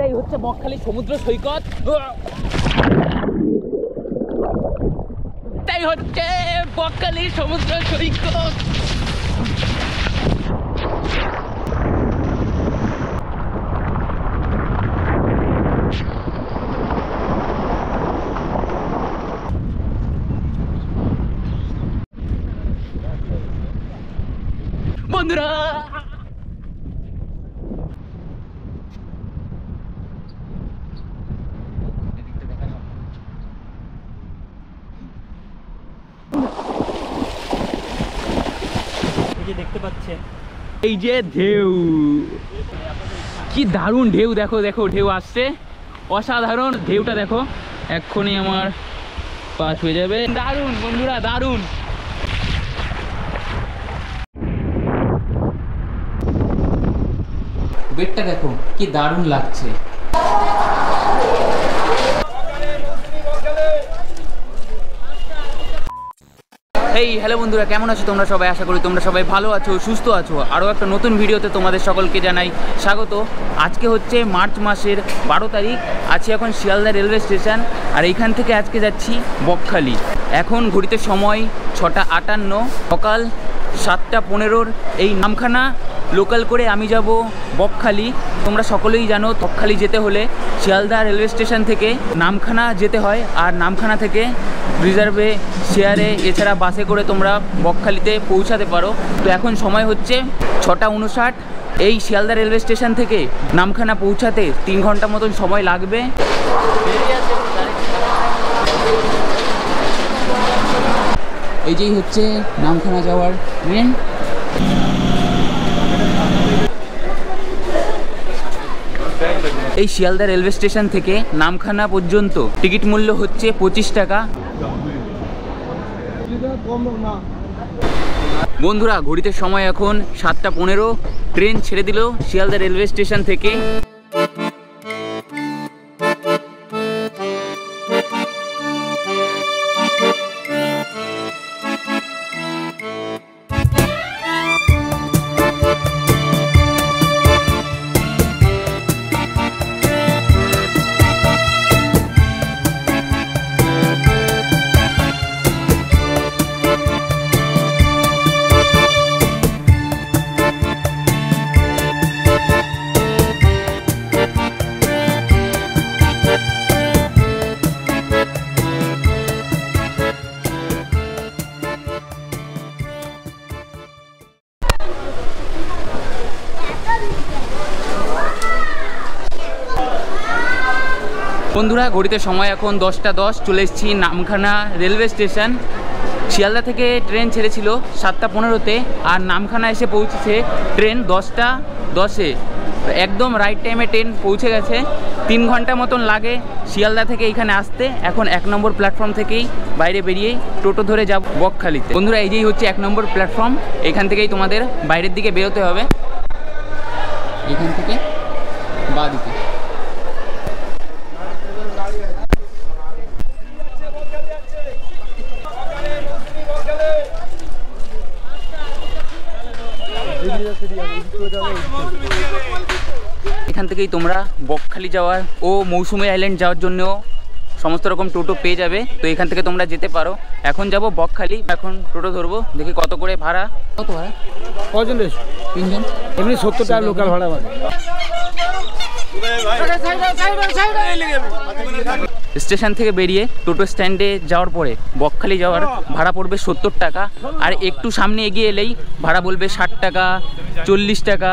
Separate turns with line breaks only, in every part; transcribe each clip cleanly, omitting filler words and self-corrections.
এটাই হচ্ছে বকখালি সমুদ্র সৈকত, এটাই হচ্ছে বকখালি সমুদ্র সৈকত। বন্ধুরা
দেখতে পাচ্ছেন
এই যে ঢেউ, কি দারুণ ঢেউ, দেখো দেখো ঢেউ আসছে, অসাধারণ ঢেউটা দেখো, এক্ষুনি আমার পা ছুঁয়ে যাবে। দারুণ বন্ধুরা, দারুণ। বেডটা দেখো কি দারুণ লাগছে। এই হ্যালো বন্ধুরা, কেমন আছো তোমরা সবাই? আশা করি তোমরা সবাই ভালো আছো, সুস্থ আছো। আরও একটা নতুন ভিডিওতে তোমাদের সকলকে জানাই স্বাগত। আজকে হচ্ছে মার্চ মাসের 12 তারিখ, আছি এখন শিয়ালদা রেলওয়ে স্টেশন, আর এইখান থেকে আজকে যাচ্ছি বকখালি। এখন ঘড়িতে সময় 6টা 58, সকাল 7টা 15। এই নামখানা লোকাল করে আমি যাব বকখালি। তোমরা সকলেই জানো বকখালি যেতে হলে শিয়ালদা রেলওয়ে স্টেশন থেকে নামখানা যেতে হয়, আর নামখানা থেকে রিজার্ভে, শেয়ারে, এছাড়া বাসে করে তোমরা বকখালিতে পৌঁছাতে পারো। তো এখন সময় হচ্ছে 6টা 59। এই শিয়ালদা রেলওয়ে স্টেশন থেকে নামখানা পৌঁছাতে 3 ঘন্টা মতন সময় লাগবে। এই যেই হচ্ছে নামখানা যাওয়ার ট্রেন। এই শিয়ালদা রেলওয়ে স্টেশন থেকে নামখানা পর্যন্ত টিকিট মূল্য হচ্ছে 25 টাকা। বন্ধুরা ঘড়িতে সময় এখন 7টা 15, ট্রেন ছেড়ে দিল শিয়ালদা রেলওয়ে স্টেশন থেকে। বন্ধুরা ঘড়িতে সময় এখন 10টা 10, চলে এসেছি নামখানা রেলওয়ে স্টেশন। শিয়ালদা থেকে ট্রেন ছেড়েছিল 7টা 15-তে, আর নামখানা এসে পৌঁছেছে ট্রেন 10টা 10-এ। একদম রাইট টাইমে ট্রেন পৌঁছে গেছে। 3 ঘন্টা মতন লাগে শিয়ালদা থেকে এখানে আসতে। এখন 1 নম্বর প্ল্যাটফর্ম থেকেই বাইরে বেরিয়েই টোটো ধরে যাব বকখালিতে। বন্ধুরা এই যেই হচ্ছে 1 নম্বর প্ল্যাটফর্ম, এখান থেকেই তোমাদের বাইরের দিকে বেরোতে হবে, এখান থেকে বাঁ দিকে। এখান থেকেই তোমরা বকখালি যাওয়ার ও মৌসুমী আইল্যান্ড যাওয়ার জন্য সমস্ত রকম টোটো পেয়ে যাবে। তো এখান থেকে তোমরা যেতে পারো। এখন যাব বকখালি, এখন টোটো ধরবো, দেখি কত করে ভাড়া। কত ভাড়া? কজন? 3 জন। এমনি 70 টাকা লোকাল ভাড়া। স্টেশন থেকে বেরিয়ে টোটো স্ট্যান্ডে যাওয়ার পরে বকখালি যাওয়ার ভাড়া পড়বে 70 টাকা, আর একটু সামনে এগিয়ে এলেই ভাড়া বলবে 60 টাকা 40 টাকা।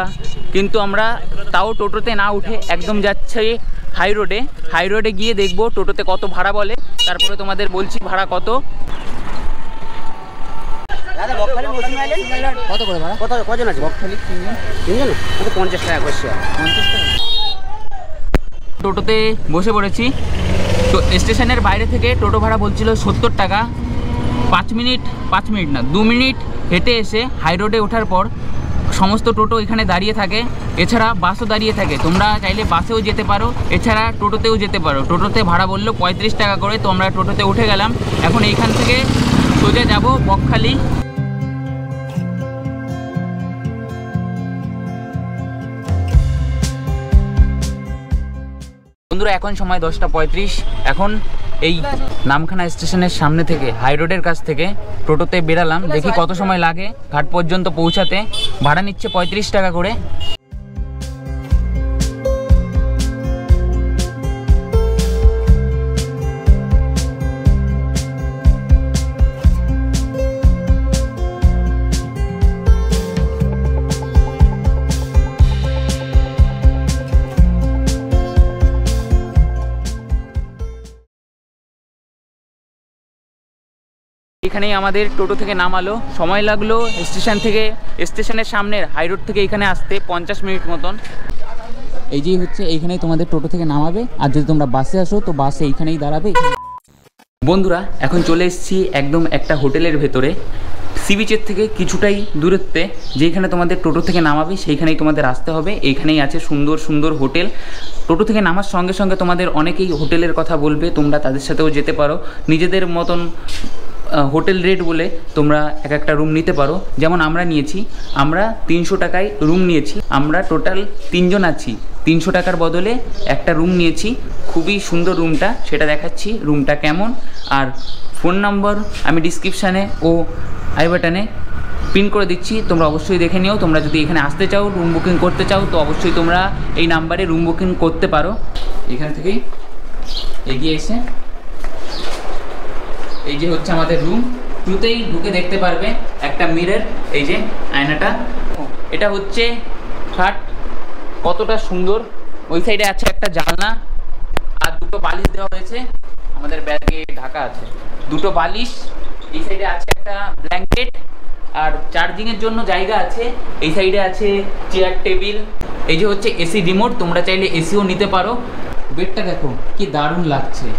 কিন্তু আমরা তাও টোটোতে না উঠে একদম যাচ্ছে হাই রোডে। হাই রোডে গিয়ে দেখবো টোটোতে কত ভাড়া বলে, তারপরে তোমাদের বলছি ভাড়া কত। কত করে ভাড়া? কজন আছে বকখালি? 3 জন। 50 টাকা করে। 50 টাকা। টোটোতে বসে পড়েছি। তো স্টেশনের বাইরে থেকে টোটো ভাড়া বলছিল 70 টাকা। 5 মিনিট না 2 মিনিট হেঁটে এসে হাই রোডে ওঠার পর সমস্ত টোটো এখানে দাঁড়িয়ে থাকে, এছাড়া বাসও দাঁড়িয়ে থাকে। তোমরা চাইলে বাসেও যেতে পারো, এছাড়া টোটোতেও যেতে পারো। টোটোতে ভাড়া বললো 35 টাকা করে। তো আমরা টোটোতে উঠে গেলাম। এখন এইখান থেকে সোজা যাব বকখালি। বন্ধুরা এখন সময় 10:35। এখন এই নামখানা স্টেশনের সামনে থেকে হাই রোডের কাছ থেকে টোটোতে বেরালাম, দেখি কত সময় লাগে ঘাট পর্যন্ত পৌঁছাতে। ভাড়া নিচ্ছে 35 টাকা করে। এখানেই আমাদের টোটো থেকে নামালো, সময় লাগলো স্টেশন থেকে, স্টেশনের সামনের হাই রোড থেকে এখানে আসতে 50 মিনিট মতন। এই যে হচ্ছে এইখানেই তোমাদের টোটো থেকে নামাবে, আর যদি তোমরা বাসে আসো তো বাসে এইখানেই দাঁড়াবে। বন্ধুরা এখন চলে এসেছি একদম একটা হোটেলের ভেতরে, সি বিচের থেকে কিছুটাই দূরত্বে। যেখানে তোমাদের টোটো থেকে নামাবে সেইখানেই তোমাদের আসতে হবে। এইখানেই আছে সুন্দর সুন্দর হোটেল। টোটো থেকে নামার সঙ্গে সঙ্গে তোমাদের অনেকেই হোটেলের কথা বলবে, তোমরা তাদের সাথেও যেতে পারো। নিজেদের মতন হোটেল রেট বলে তোমরা একটা রুম নিতে পারো। যেমন আমরা নিয়েছি, আমরা 300 টাকায় রুম নিয়েছি। আমরা টোটাল 3 জন আছি, 300 টাকার বদলে একটা রুম নিয়েছি। খুবই সুন্দর রুমটা, সেটা দেখাচ্ছি রুমটা কেমন। আর ফোন নম্বর আমি ডিসক্রিপশানে ও আই বাটনে পিন করে দিচ্ছি, তোমরা অবশ্যই দেখে নিও। তোমরা যদি এখানে আসতে চাও, রুম বুকিং করতে চাও, তো অবশ্যই তোমরা এই নাম্বারে রুম বুকিং করতে পারো। এখান থেকেই এগিয়ে এসে এই যে হচ্ছে আমাদের রুম, টুতেই ঢুকে দেখতে পারবে একটা মিরর, এই যে আয়নাটা, এটা হচ্ছে খাট, কতটা সুন্দর। ওই সাইডে আছে একটা জানলা, আর দুটো বালিশ দেওয়া হয়েছে, আমাদের ব্যাগে ঢাকা আছে দুটো বালিশ। এই সাইডে আছে একটা ব্ল্যাঙ্কেট, আর চার্জিংয়ের জন্য জায়গা আছে। এই সাইডে আছে চেয়ার টেবিল। এই যে হচ্ছে এসি রিমোট, তোমরা চাইলে এসিও নিতে পারো। বেডটা দেখো কি দারুণ লাগছে।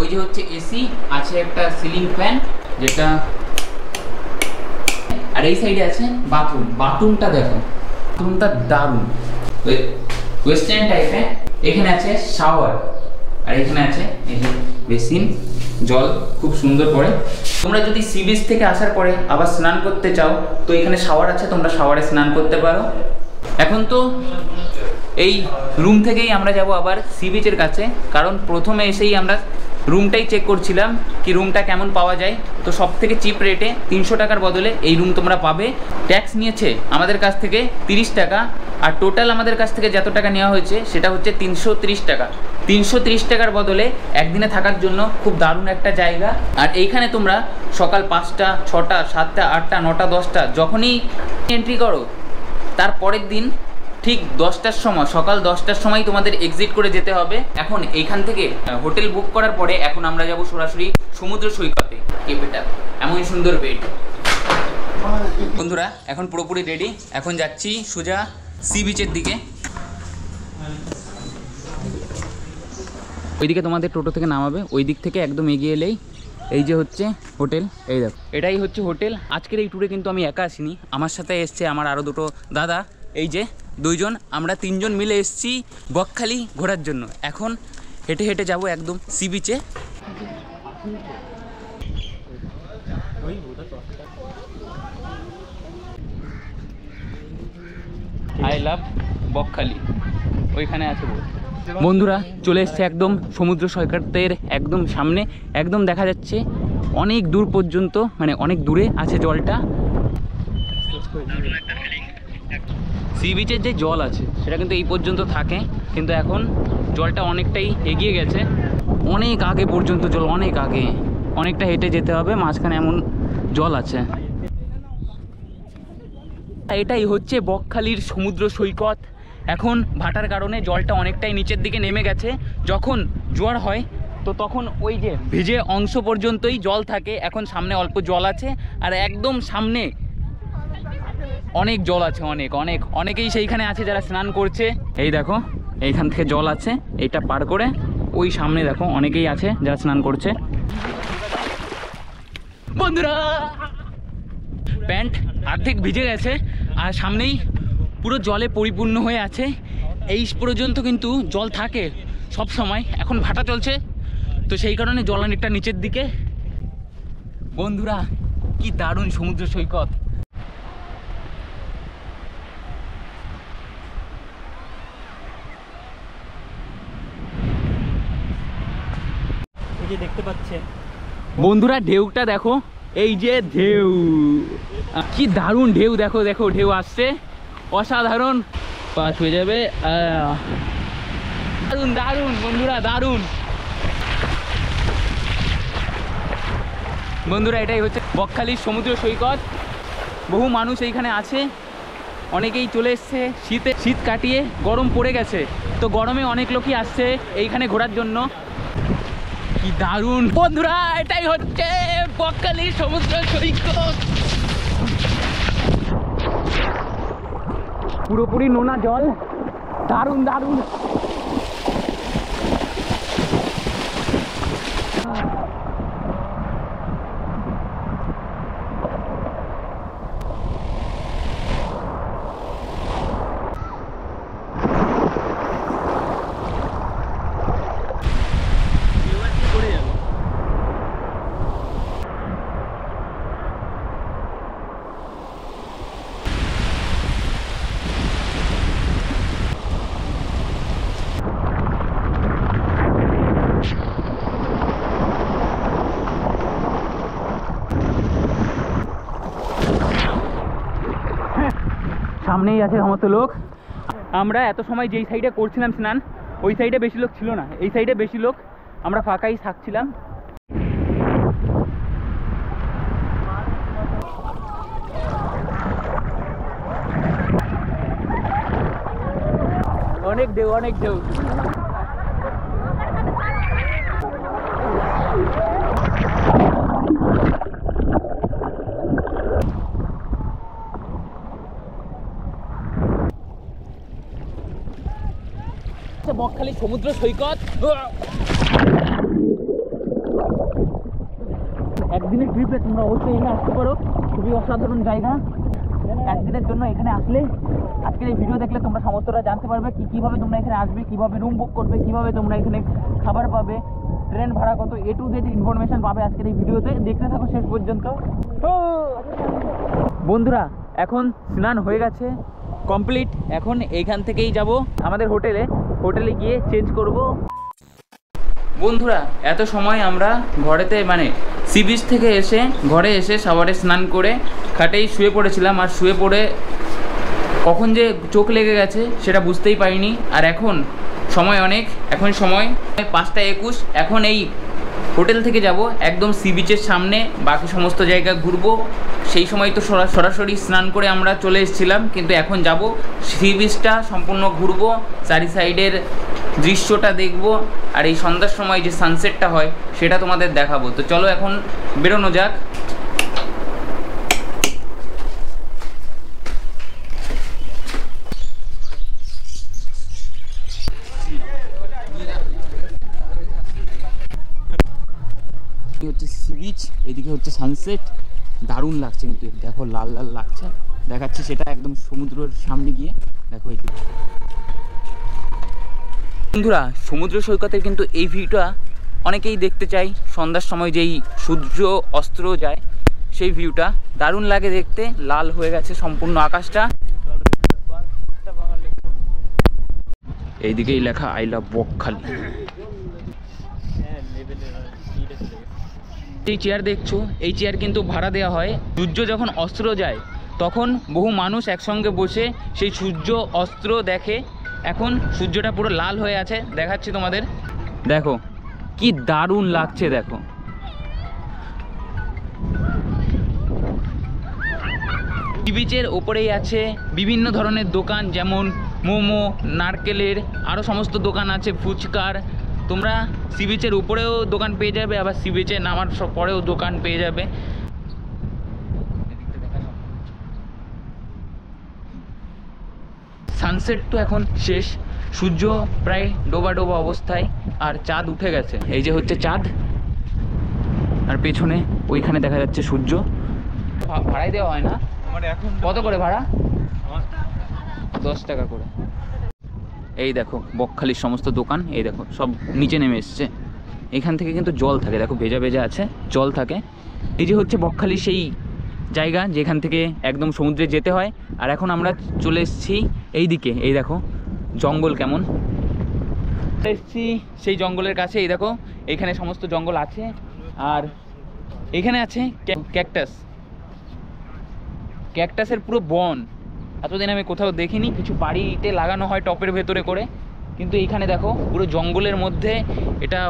ওই যে হচ্ছে এসি, আছে একটা সিলিং ফ্যান যেটা, আর এই সাইডে আছে বাথরুম। বাথরুমটা দেখো, বাথরুমটা দারুণ ওয়েস্টার্ন টাইপের। এখানে আছে শাওয়ার, আর এখানে আছে এই যে বেসিন, জল খুব সুন্দর পড়ে। তোমরা যদি সি বিচ থেকে আসার পরে আবার স্নান করতে চাও তো এখানে শাওয়ার আছে, তোমরা শাওয়ারে স্নান করতে পারো। এখন তো এই রুম থেকেই আমরা যাব আবার সি বিচের কাছে, কারণ প্রথমে এসেই আমরা রুমটাই চেক করছিলাম কি রুমটা কেমন পাওয়া যায়। তো সব থেকে চিপ রেটে 300 টাকার বদলে এই রুম তোমরা পাবে। ট্যাক্স নিয়েছে আমাদের কাছ থেকে 30 টাকা, আর টোটাল আমাদের কাছ থেকে যত টাকা নেওয়া হয়েছে সেটা হচ্ছে 330 টাকা। 330 টাকার বদলে একদিনে থাকার জন্য খুব দারুণ একটা জায়গা। আর এইখানে তোমরা সকাল 5টা, 6টা, 7টা, 8টা, 9টা, 10টা যখনই এন্ট্রি করো, তার পরের দিন ঠিক 10টার সময়, সকাল 10টার সময় তোমাদের এক্সিট করে যেতে হবে। এখন এইখান থেকে হোটেল বুক করার পরে এখন আমরা যাব সরাসরি সমুদ্র সৈকতে। কেপেটা এমন সুন্দর বেড। বন্ধুরা এখন পুরোপুরি রেডি, এখন যাচ্ছি সোজা সি বিচের দিকে। ওইদিকে তোমাদের টোটো থেকে নামাবে, ওই দিক থেকে একদম এগিয়ে এলেই এই যে হচ্ছে হোটেল। এই দেখো এটাই হচ্ছে হোটেল। আজকের এই ট্যুরে কিন্তু আমি একা আসিনি, আমার সাথে এসছে আমার আরও দুটো দাদা। এই যে 2 জন, আমরা 3 জন মিলে এসেছি বকখালি ঘোরার জন্য। এখন হেঁটে হেঁটে যাব একদম সি বিচে। আই লাভ বকখালি, ওইখানে আছে বন্ধুরা। চলে এসছে একদম সমুদ্র সৈকতের একদম সামনে, একদম দেখা যাচ্ছে অনেক দূর পর্যন্ত, মানে অনেক দূরে আছে জলটা। সি বিচের যে জল আছে সেটা কিন্তু এই পর্যন্ত থাকে, কিন্তু এখন জলটা অনেকটাই এগিয়ে গেছে। অনেক আগে পর্যন্ত জল, অনেক আগে, অনেকটা হেঁটে যেতে হবে, মাঝখানে এমন জল আছে। এটাই হচ্ছে বকখালির সমুদ্র সৈকত। এখন ভাটার কারণে জলটা অনেকটাই নিচের দিকে নেমে গেছে। যখন জোয়ার হয় তো তখন ওই যে ভিজে অংশ পর্যন্তই জল থাকে। এখন সামনে অল্প জল আছে, আর একদম সামনে অনেক জল আছে, অনেক অনেক অনেকেই সেইখানে আছে যারা স্নান করছে। এই দেখো এইখান থেকে জল আছে, এইটা পার করে ওই সামনে দেখো অনেকেই আছে যারা স্নান করছে। বন্ধুরা প্যান্ট অর্ধেক ভিজে গেছে, আর সামনেই পুরো জলে পরিপূর্ণ হয়ে আছে। এই পর্যন্ত কিন্তু জল থাকে সব সময়, এখন ভাটা চলছে তো সেই কারণে জল অনেকটা নিচের দিকে। বন্ধুরা কি দারুণ সমুদ্র সৈকত।
এই যে দেখতে পাচ্ছেন
বন্ধুরা ঢেউটা দেখো, এই যে ঢেউ, কি দারুণ ঢেউ, দেখো দেখো ঢেউ আসছে, অসাধারণ। পাস হয়ে যাবে, দারুণ দারুণ বন্ধুরা, দারুণ। বন্ধুরা এটাই হচ্ছে বকখালির সমুদ্র সৈকত। বহু মানুষ এইখানে আছে, অনেকেই চলে এসছে শীত কাটিয়ে, গরম পড়ে গেছে তো গরমে অনেক লোকই আসছে এইখানে ঘোরার জন্য। কি দারুণ বন্ধুরা, এটাই হচ্ছে বকখালির সমুদ্র সৈকত। পুরোপুরি নোনা জল, দারুণ দারুণ। সামনেই আছে সমস্ত লোক। আমরা এত সময় যেই সাইডে করছিলাম স্নান, ওই সাইডে বেশি লোক ছিল না, এই সাইডে বেশি লোক, আমরা ফাঁকাই থাকছিলাম। অনেক ঢেউ, অনেক ঢেউ। বকখালি সমুদ্র সৈকত একদিনের ট্রিপে তোমরা অবশ্যই এখানে আসতে পারো, খুবই অসাধারণ জায়গা। একদিনের জন্য এখানে আসলে, আজকের এই ভিডিও দেখলে তোমরা সমস্তটা জানতে পারবে কীভাবে তোমরা এখানে আসবে, কীভাবে রুম বুক করবে, কীভাবে তোমরা এখানে খাবার পাবে, ট্রেন ভাড়া কত, A to Z ইনফরমেশন পাবে আজকের এই ভিডিওতে। দেখতে থাকো শেষ পর্যন্ত। বন্ধুরা এখন স্নান হয়ে গেছে কমপ্লিট, এখন এইখান থেকেই যাব আমাদের হোটেলে গিয়ে চেঞ্জ করব। বন্ধুরা এত সময় আমরা ঘরেতে মানে সি বিচ থেকে এসে ঘরে এসে শাওয়ারে স্নান করে খাটেই শুয়ে পড়েছিলাম, আর শুয়ে পড়ে কখন যে চোখ লেগে গেছে সেটা বুঝতেই পারিনি। আর এখন সময় অনেক, এখন সময় 5:21। এখন এই হোটেল থেকে যাব একদম সি বিচের সামনে, বাকি সমস্ত জায়গা ঘুরবো। সেই সময় তো সরাসরি স্নান করে আমরা চলে এসেছিলাম, কিন্তু এখন যাব সি বিচটা সম্পূর্ণ ঘুরবো, চারি সাইডের দৃশ্যটা দেখবো, আর এই সন্ধ্যার সময় যে সানসেটটা হয় সেটা তোমাদের দেখাবো। তো চলো এখন বেরোনো যাক। হচ্ছে সি বিচ, এদিকে হচ্ছে সানসেট, দারুণ লাগছে কিন্তু দেখো, লাল লাল লাগছে, দেখাচ্ছি সেটা একদম সমুদ্রের সামনে গিয়ে দেখো। এই বন্ধুরা সমুদ্র সৈকতের কিন্তু এই ভিউটা অনেকেই দেখতে চাই, সন্ধ্যার সময় যেই সূর্য অস্ত যায় সেই ভিউটা দারুণ লাগে দেখতে, লাল হয়ে গেছে সম্পূর্ণ আকাশটা। এইদিকেই লেখা আই লাভ বকখালি। এই চেয়ার দেখছো, এই চেয়ার কিন্তু ভাড়া দেওয়া হয়। সূর্য যখন অস্ত যায় তখন বহু মানুষ একসঙ্গে বসে সেই সূর্য অস্ত দেখে। এখন সূর্যটা পুরো লাল হয়ে আছে, দেখাচ্ছি তোমাদের, দেখো কি দারুণ লাগছে। দেখো সি বিচের ওপরেই আছে বিভিন্ন ধরনের দোকান, যেমন মোমো, নারকেলের, আরও সমস্ত দোকান আছে, ফুচকার। তোমরা সি বিচের উপরেও দোকান পেয়ে যাবে, আবার সি বিচে নামার পরেও দোকান পেয়ে যাবে। সানসেট তো এখন শেষ, সূর্য প্রায় ডোবা ডোবা অবস্থায়, আর চাঁদ উঠে গেছে। এই যে হচ্ছে চাঁদ, আর পেছনে ওইখানে দেখা যাচ্ছে সূর্য। ভাড়াই দেওয়া হয় না? কত করে ভাড়া? 10 টাকা করে। এই দেখো বকখালির সমস্ত দোকান, এই দেখো সব নিচে নেমে এসছে। এখান থেকে কিন্তু জল থাকে, দেখো ভেজা ভেজা আছে, জল থাকে। এই যে হচ্ছে বকখালি সেই জায়গা যেখান থেকে একদম সমুদ্রে যেতে হয়। আর এখন আমরা চলে এসেছি এই দিকে, এই দেখো জঙ্গল কেমন, এসেছি সেই জঙ্গলের কাছে। এই দেখো এইখানে সমস্ত জঙ্গল আছে। আর এখানে আছে ক্যাকটাস, ক্যাকটাসের পুরো বন। এতদিন আমি কোথাও দেখিনি, কিছু বাড়িতে লাগানো হয় টপের ভেতরে করে, কিন্তু এইখানে দেখো পুরো জঙ্গলের মধ্যে এটা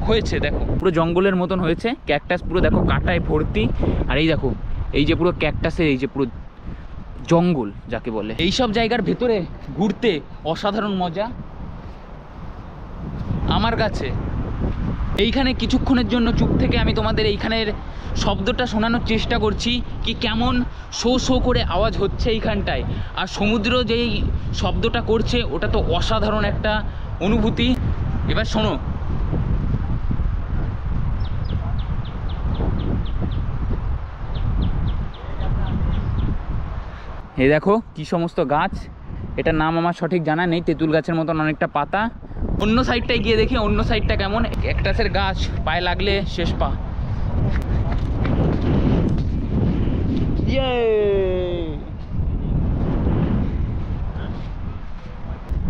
হয়েছে। দেখো পুরো জঙ্গলের মতন হয়েছে, ক্যাকটাস পুরো দেখো কাটায় ভর্তি। আর এই দেখো এই যে পুরো ক্যাকটাসের এই যে পুরো জঙ্গল যাকে বলে। এইসব জায়গার ভেতরে ঘুরতে অসাধারণ মজা আমার কাছে। এইখানে কিছুক্ষণের জন্য চুপ থেকে আমি তোমাদের এইখানের শব্দটা শোনানোর চেষ্টা করছি, কি কেমন শো শো করে আওয়াজ হচ্ছে এইখানটায়। আর সমুদ্র যেই শব্দটা করছে ওটা তো অসাধারণ একটা অনুভূতি। এবার শোনো। এই দেখো কি সমস্ত গাছ, এটার নাম আমার সঠিক জানা নেই, তেঁতুল গাছের মতন অনেকটা পাতা। অন্য সাইডটায় গিয়ে দেখি অন্য সাইডটা কেমন। ক্যাকটাসের গাছ, পায়ে লাগলে শেষ পা।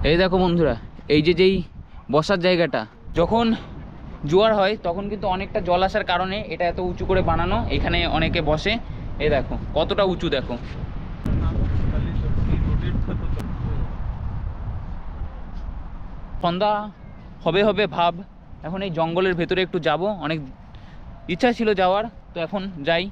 এই দেখো বন্ধুরা, এই যে যেই বসার জায়গাটা, যখন জোয়ার হয় তখন কিন্তু অনেকটা জল আসার কারণে এটা এত উঁচু করে বানানো, এখানে অনেকে বসে। এই দেখো কতটা উঁচু, দেখো। সন্ধ্যা হবে হবে ভাব। এখন এই জঙ্গলের ভেতরে একটু যাব, অনেক ইচ্ছা ছিল যাওয়ার, তো এখন যাই।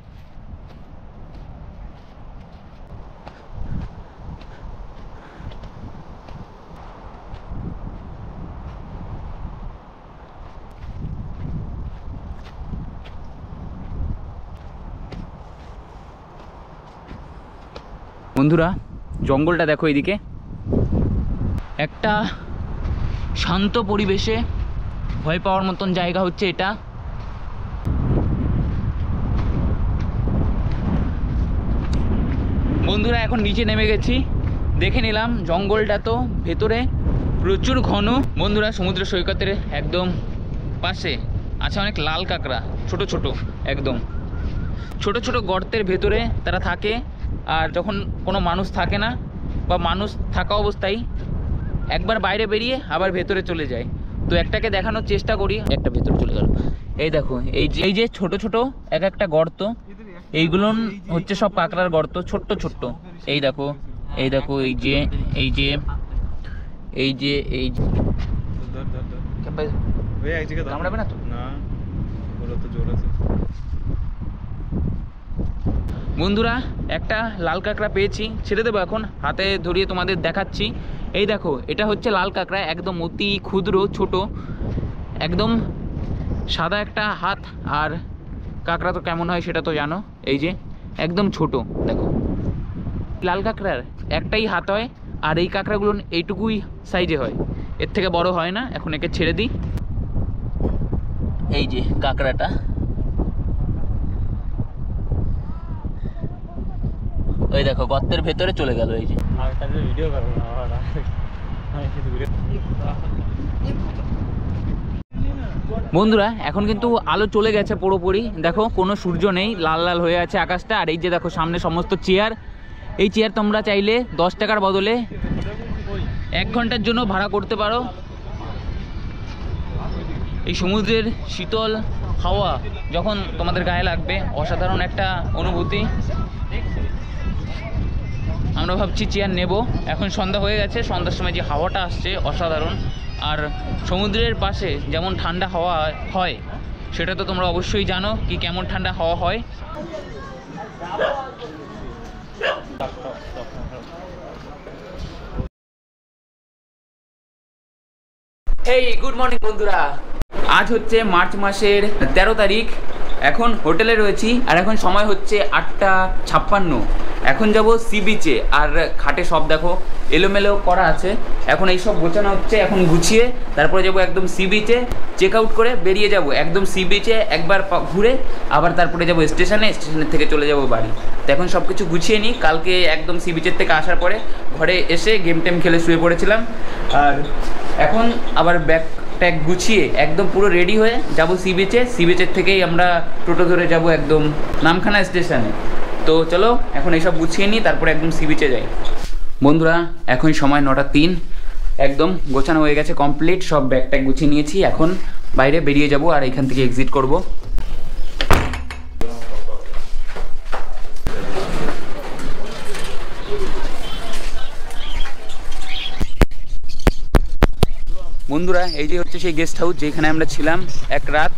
বন্ধুরা জঙ্গলটা দেখো, এইদিকে একটা শান্ত পরিবেশে ভয় পাওয়ার মতন জায়গা হচ্ছে এটা। বন্ধুরা এখন নিচে নেমে গেছি, দেখে নিলাম জঙ্গলটা তো ভেতরে প্রচুর ঘন। বন্ধুরা সমুদ্র সৈকতের একদম পাশে আছে অনেক লাল কাঁকড়া, ছোট ছোট, একদম ছোট ছোট গর্তের ভেতরে তারা থাকে। আর যখন কোনো মানুষ থাকে না বা মানুষ থাকা অবস্থায় একবার বাইরে বেরিয়ে আবার ভেতরে চলে যায়। তো একটাকে দেখানোর চেষ্টা করি, একটা ভেতরে চলে গেল। এই দেখো এই যে ছোট ছোট এক একটা গর্ত, এইগুলো হচ্ছে সব কাঁকড়ার গর্ত, ছোট্ট ছোট্ট। এই দেখো এই দেখো এই যে এই যে এই যে এই কামড়াবে না তো? বন্ধুরা একটা লাল কাঁকড়া পেয়েছি, ছেড়ে দেবো এখন, হাতে ধরিয়ে তোমাদের দেখাচ্ছি। এই দেখো এটা হচ্ছে লাল কাঁকড়া, একদম অতি ক্ষুদ্র ছোট, একদম সাদা একটা হাত। আর কাঁকড়া তো কেমন হয় সেটা তো জানো, এই যে একদম ছোট। দেখো লাল কাঁকড়ার একটাই হাত হয়, আর এই কাঁকড়াগুলো এইটুকুই সাইজে হয়, এর থেকে বড় হয় না। এখন একে ছেড়ে দিই। এই যে কাঁকড়াটা, ওই দেখো গর্তের ভেতরে চলে গেল। এই যে বন্ধুরা এখন কিন্তু আলো চলে গেছে পুরোপুরি, দেখো কোনো সূর্য নেই, লাল লাল হয়ে আছে আকাশটা। আর এই যে দেখো সামনে সমস্ত চেয়ার, এই চেয়ার তোমরা চাইলে 10 টাকার বদলে 1 ঘন্টার জন্য ভাড়া করতে পারো। এই সমুদ্রের শীতল হাওয়া যখন তোমাদের গায়ে লাগবে, অসাধারণ একটা অনুভূতি। আমরা ভাবছি চেয়ার নেব, এখন সন্ধ্যা হয়ে গেছে, সন্ধ্যার সময় যে হাওয়াটা আসছে অসাধারণ। আর সমুদ্রের পাশে যেমন ঠান্ডা হাওয়া হয় সেটা তো তোমরা অবশ্যই জানো কি কেমন ঠান্ডা হাওয়া হয়। হেই গুড মর্নিং বন্ধুরা, আজ হচ্ছে মার্চ মাসের 13 তারিখ। এখন হোটেলে রয়েছি আর এখন সময় হচ্ছে 8:56। এখন যাব সি বিচে। আর খাটে সব দেখো এলোমেলো করা আছে, এখন এই সব গোছানো হচ্ছে। এখন গুছিয়ে তারপরে যাব একদম সি বিচে, চেক আউট করে বেরিয়ে যাব একদম সি বিচে, একবার ঘুরে আবার তারপরে যাব স্টেশনের থেকে চলে যাব বাড়ি। তো এখন সব কিছু গুছিয়ে নিই, কালকে একদম সি বিচের থেকে আসার পরে ঘরে এসে গেম টেম খেলে শুয়ে পড়েছিলাম। আর এখন আবার ব্যাগ ট্যাগ গুছিয়ে একদম পুরো রেডি হয়ে যাব সি বিচে। সি বিচের থেকেই আমরা টোটো ধরে যাব একদম নামখানা স্টেশনে। তো চলো এখন এইসব গুছিয়ে নিই, তারপরে একদম সি বিচে যাই। বন্ধুরা এখন সময় 9:03। একদম গোছানো হয়ে গেছে, কমপ্লিট। সব ব্যাগ ট্যাগ গুছিয়ে নিয়েছি, এখন বাইরে বেরিয়ে যাব আর এখান থেকে এক্সিট করব। বন্ধুরা, এই যে হচ্ছে সেই গেস্ট হাউস যেখানে আমরা ছিলাম এক রাত।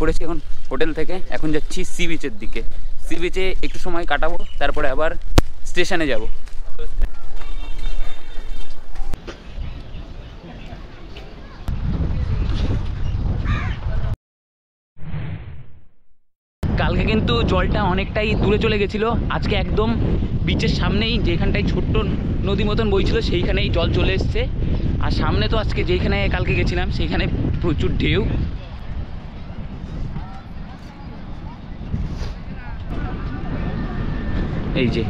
পড়েছি এখন হোটেল থেকে, এখন যাচ্ছি সি বিচের দিকে। সি বিচে একটু সময় কাটাবো, তারপরে আবার স্টেশনে যাব। কালকে কিন্তু জলটা অনেকটাই দূরে চলে গেছিলো, আজকে একদম বিচের সামনেই, যেখানটায় ছোট্ট নদী মতন বইছিল সেইখানেই জল চলে এসছে। আর সামনে তো আজকে যেখানে কালকে গেছিলাম সেইখানে প্রচুর ঢেউ। এই যে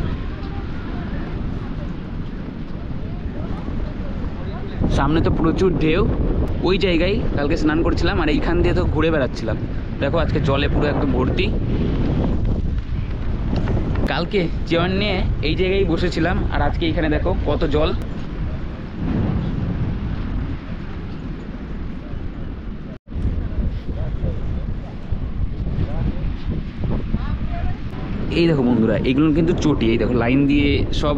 সামনে তো প্রচুর ঢেউ, ওই জায়গায় কালকে স্নান করছিলাম আর এইখান দিয়ে তো ঘুরে বেড়াচ্ছিলাম। দেখো আজকে জলে পুরো একদম ভর্তি। কালকে চেয়ার নিয়ে এই জায়গায় বসেছিলাম আর আজকে এইখানে দেখো কত জল। এই দেখো বন্ধুরা, এগুলো কিন্তু চটি, এই দেখো লাইন দিয়ে সব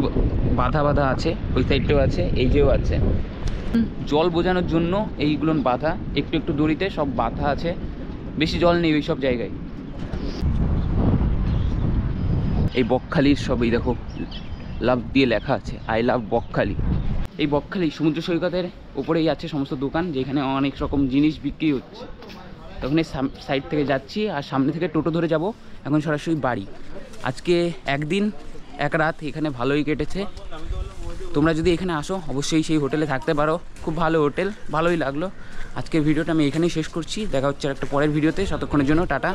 বাধা বাধা আছে, ওই সাইডটাও আছে, এই যেও আছে। জল বোঝানোর জন্য এইগুলো বাধা, একটু একটু দড়িতে সব বাধা আছে, বেশি জল নেই ওই সব জায়গায়। এই বকখালির সব এই দেখো লাভ দিয়ে লেখা আছে, আই লাভ বকখালি। এই বকখালি সমুদ্র সৈকতের উপরেই আছে সমস্ত দোকান, যেখানে অনেক রকম জিনিস বিক্রি হচ্ছে। তখন এই সাইড থেকে যাচ্ছি আর সামনে থেকে টোটো ধরে যাব এখন সরাসরি বাড়ি। আজকে একদিন এক রাত এখানে ভালোই কেটেছে। তোমরা যদি এখানে আসো অবশ্যই সেই হোটেলে থাকতে পারো, খুব ভালো হোটেল, ভালোই লাগলো। আজকের ভিডিওটা আমি এখানেই শেষ করছি, দেখা হচ্ছে একটা পরের ভিডিওতে। ততক্ষণের জন্য টাটা।